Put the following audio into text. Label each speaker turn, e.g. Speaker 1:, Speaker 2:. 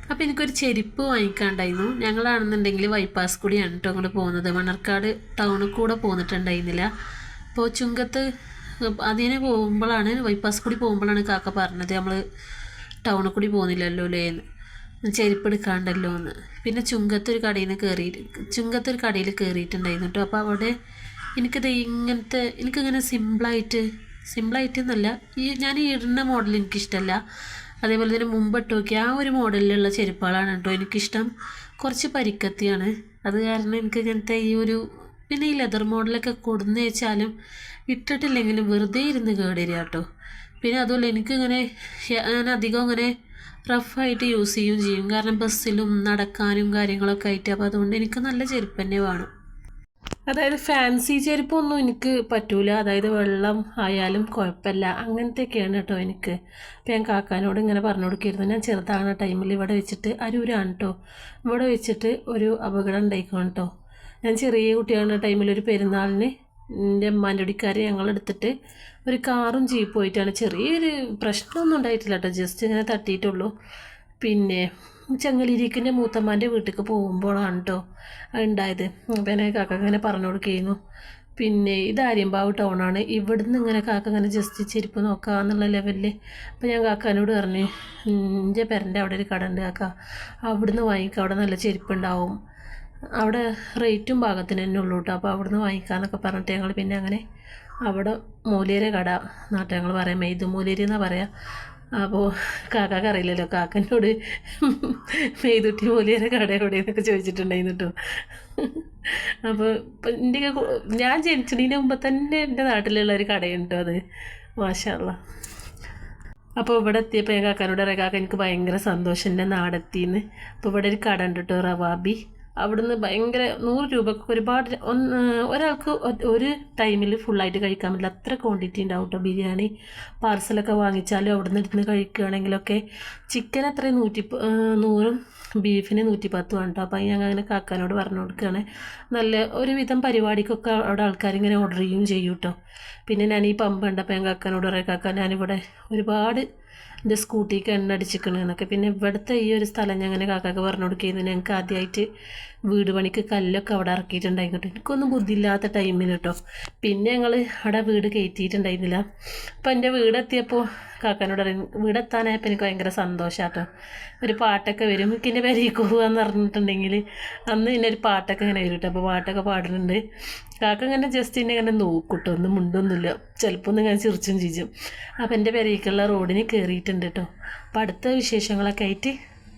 Speaker 1: അപ്പോൾ എനിക്കൊരു ചെരുപ്പ് വാങ്ങിക്കാണ്ടായിരുന്നു. ഞങ്ങളാണെന്നുണ്ടെങ്കിൽ ബൈപ്പാസ് കൂടിയാണ് കേട്ടോ അങ്ങോട്ട് പോകുന്നത്. മണ്ണാർക്കാട് ടൗണിൽ കൂടെ പോന്നിട്ടുണ്ടായിരുന്നില്ല. അപ്പോൾ ചുങ്കത്ത് അതിനെ പോകുമ്പോഴാണ്, ബൈപ്പാസ് കൂടി പോകുമ്പോഴാണ് കാക്ക പറഞ്ഞത് നമ്മൾ ടൗണിൽ കൂടി പോകുന്നില്ലല്ലോ എന്ന്, ചെരുപ്പ് എടുക്കാണ്ടല്ലോ എന്ന്. പിന്നെ ചുങ്കത്തൊരു കടയിൽ കയറിയിട്ടുണ്ടായിരുന്നു കേട്ടോ. അപ്പോൾ അവിടെ എനിക്കിങ്ങനെ സിമ്പിളായിട്ട് എന്നല്ല, ഞാൻ ഈ ഇടുന്ന മോഡൽ എനിക്കിഷ്ടമല്ല. അതേപോലെ തന്നെ മുമ്പിട്ട് നോക്കി ആ ഒരു മോഡലിലുള്ള ചെരുപ്പുകളാണ് കേട്ടോ എനിക്കിഷ്ടം. കുറച്ച് പരിക്കത്തിയാണ്, അത് കാരണം എനിക്ക് ഇങ്ങനത്തെ പിന്നെ ഈ ലെതർ മോഡലൊക്കെ കൊടുന്ന് വെച്ചാലും ഇട്ടിട്ടില്ലെങ്കിലും വെറുതെ ഇരുന്ന് കേടുവരിക കേട്ടോ. പിന്നെ അതുപോലെ ഞാൻ അധികം ഇങ്ങനെ റഫായിട്ട് യൂസ് ചെയ്യും, കാരണം ബസ്സിലും നടക്കാനും കാര്യങ്ങളൊക്കെ ആയിട്ട്. അപ്പോൾ അതുകൊണ്ട് എനിക്ക് നല്ല ചെരുപ്പ് തന്നെ വേണം. അതായത് ഫാൻസി ചെരുപ്പൊന്നും എനിക്ക് പറ്റൂല. അതായത് വെള്ളം ആയാലും കുഴപ്പമില്ല, അങ്ങനത്തെയൊക്കെയാണ് കേട്ടോ എനിക്ക്. അപ്പോൾ ഞാൻ കാക്കാനോട് ഇങ്ങനെ പറഞ്ഞു കൊടുക്കിയിരുന്നു, ഞാൻ ചെറുതാകുന്ന ടൈമിൽ ഇവിടെ വെച്ചിട്ട് അരൂരാണ് കേട്ടോ, ഇവിടെ വെച്ചിട്ട് ഒരു അപകടം ഉണ്ടായിക്കണം കേട്ടോ. ഞാൻ ചെറിയ കുട്ടിയാകുന്ന ടൈമിൽ ഒരു പെരുന്നാളിന് എൻ്റെ അമ്മാൻ്റെ ഒടിക്കാർ ഞങ്ങളെടുത്തിട്ട് ഒരു കാറും ജീപ്പ് പോയിട്ടാണ്. ചെറിയൊരു പ്രശ്നമൊന്നും ഉണ്ടായിട്ടില്ല കേട്ടോ, ജസ്റ്റ് ഇങ്ങനെ തട്ടിയിട്ടുള്ളൂ. പിന്നെ ചങ്ങലിരിക്കിൻ്റെ മൂത്തമ്മാൻ്റെ വീട്ടിലേക്ക് പോകുമ്പോഴാണ് കേട്ടോ ഉണ്ടായത്. അപ്പം എന്നെ കാക്ക ഇങ്ങനെ പറഞ്ഞു കൊടുക്കുകയായിരുന്നു. പിന്നെ ഇത് ആര്യമ്പാവ് ടൗണാണ്, ഇവിടുന്ന് ഇങ്ങനെ കാക്ക ഇങ്ങനെ ജസ്റ്റ് ചെരുപ്പ് നോക്കാമെന്നുള്ള ലെവലിൽ. അപ്പോൾ ഞാൻ കാക്കാനോട് പറഞ്ഞു, എൻ്റെ പെരൻ്റെ അവിടെ ഒരു കട ഉണ്ട് കാക്ക, അവിടുന്ന് വാങ്ങിക്കാം, അവിടെ നല്ല ചെരുപ്പുണ്ടാവും, അവിടെ റേറ്റും പാകത്തിന് തന്നെ ഉള്ളൂ കേട്ടോ. അപ്പോൾ അവിടുന്ന് വാങ്ങിക്കാമെന്നൊക്കെ പറഞ്ഞിട്ട് ഞങ്ങൾ പിന്നെ അങ്ങനെ അവിടെ മൂലേരെ കട, നാട്ടിൽ ഞങ്ങൾ പറയാം മെയ്തു മൂലേരി എന്നാണ് പറയാം. അപ്പോൾ കാക്കാക്ക് അറിയില്ലല്ലോ, കാക്കനോട് മെയ്തുട്ടി മൂലേരെ കട എവിടെയെന്നൊക്കെ ചോദിച്ചിട്ടുണ്ടായിരുന്നു കേട്ടോ. അപ്പോൾ ഞാൻ ജനിച്ചതിന് മുമ്പ് തന്നെ എൻ്റെ നാട്ടിലുള്ള ഒരു കടയുണ്ട്, അത് മാഷാ അല്ലാ. അപ്പോൾ ഇവിടെ എത്തിയപ്പോൾ ഞാൻ കാക്കാനോട് പറയാം, കാക്ക എനിക്ക് ഭയങ്കര സന്തോഷം എൻ്റെ നാടെത്തിന്ന്. അപ്പോൾ ഇവിടെ ഒരു കട ഉണ്ട് കേട്ടോ, റവാബി. അവിടുന്ന് ഭയങ്കര 100 രൂപക്ക് ഒരുപാട് ഒരാൾക്ക് ഒരു ടൈമിൽ ഫുള്ളായിട്ട് കഴിക്കാൻ പറ്റില്ല, അത്ര ക്വാണ്ടിറ്റി ഉണ്ടാവും കേട്ടോ. ബിരിയാണി പാർസലൊക്കെ വാങ്ങിച്ചാലും അവിടെ നിന്ന് ഇരുന്ന് കഴിക്കുകയാണെങ്കിലൊക്കെ ചിക്കൻ അത്രയും 100, ബീഫിന് 110 കേട്ടോ. അപ്പോൾ ഞാൻ അങ്ങനെ കാക്കാനോട് പറഞ്ഞു കൊടുക്കുകയാണ്. നല്ല ഒരുവിധം പരിപാടിക്കൊക്കെ അവിടെ ആൾക്കാരിങ്ങനെ ഓർഡർ ചെയ്യും കേട്ടോ. പിന്നെ ഞാൻ ഈ പമ്പ് ഉണ്ടപ്പോൾ ഞാൻ കാക്കാനോട് പറയാം, കാക്ക ഞാനിവിടെ ഒരുപാട് എൻ്റെ സ്കൂട്ടിക്ക് എണ്ണ അടിച്ചിക്കണമെന്നൊക്കെ. പിന്നെ ഇവിടുത്തെ ഈ ഒരു സ്ഥലം ഞാൻ അങ്ങനെ കാക്കാക്ക് പറഞ്ഞു കൊടുക്കുന്നത്, ഞങ്ങൾക്ക് ആദ്യമായിട്ട് വീട് പണിക്ക് കല്ലൊക്കെ അവിടെ ഇറക്കിയിട്ടുണ്ടായി കേട്ടോ. എനിക്കൊന്നും ബുദ്ധിയില്ലാത്ത ടൈമിന് കേട്ടോ. പിന്നെ ഞങ്ങൾ അവിടെ വീട് കയറ്റിയിട്ടുണ്ടായിരുന്നില്ല. അപ്പോൾ എൻ്റെ വീടെത്തിയപ്പോൾ കാക്കാനോട് പറയും, വീടെത്താനായപ്പോൾ എനിക്ക് ഭയങ്കര സന്തോഷമാട്ടോ. ഒരു പാട്ടൊക്കെ വരും, എനിക്കിൻ്റെ പെരേക്ക് പോകാന്ന് പറഞ്ഞിട്ടുണ്ടെങ്കിൽ അന്ന് പിന്നെ ഒരു പാട്ടൊക്കെ ഇങ്ങനെ വരും കേട്ടോ. അപ്പോൾ പാട്ടൊക്കെ പാടുന്നുണ്ട്. കാക്ക ഇങ്ങനെ ജസ്റ്റ് ഇങ്ങനെ നോക്കൂട്ടോ, ഒന്നും മുണ്ടൊന്നുമില്ല, ചിലപ്പോൾ ഒന്ന് ഇങ്ങനെ ചിരിച്ചും ചിരിച്ചും. അപ്പോൾ എൻ്റെ പെരേക്കുള്ള റോഡിന് കയറിയിട്ടുണ്ട് കേട്ടോ. അപ്പോൾ അടുത്ത വിശേഷങ്ങളൊക്കെ ആയിട്ട്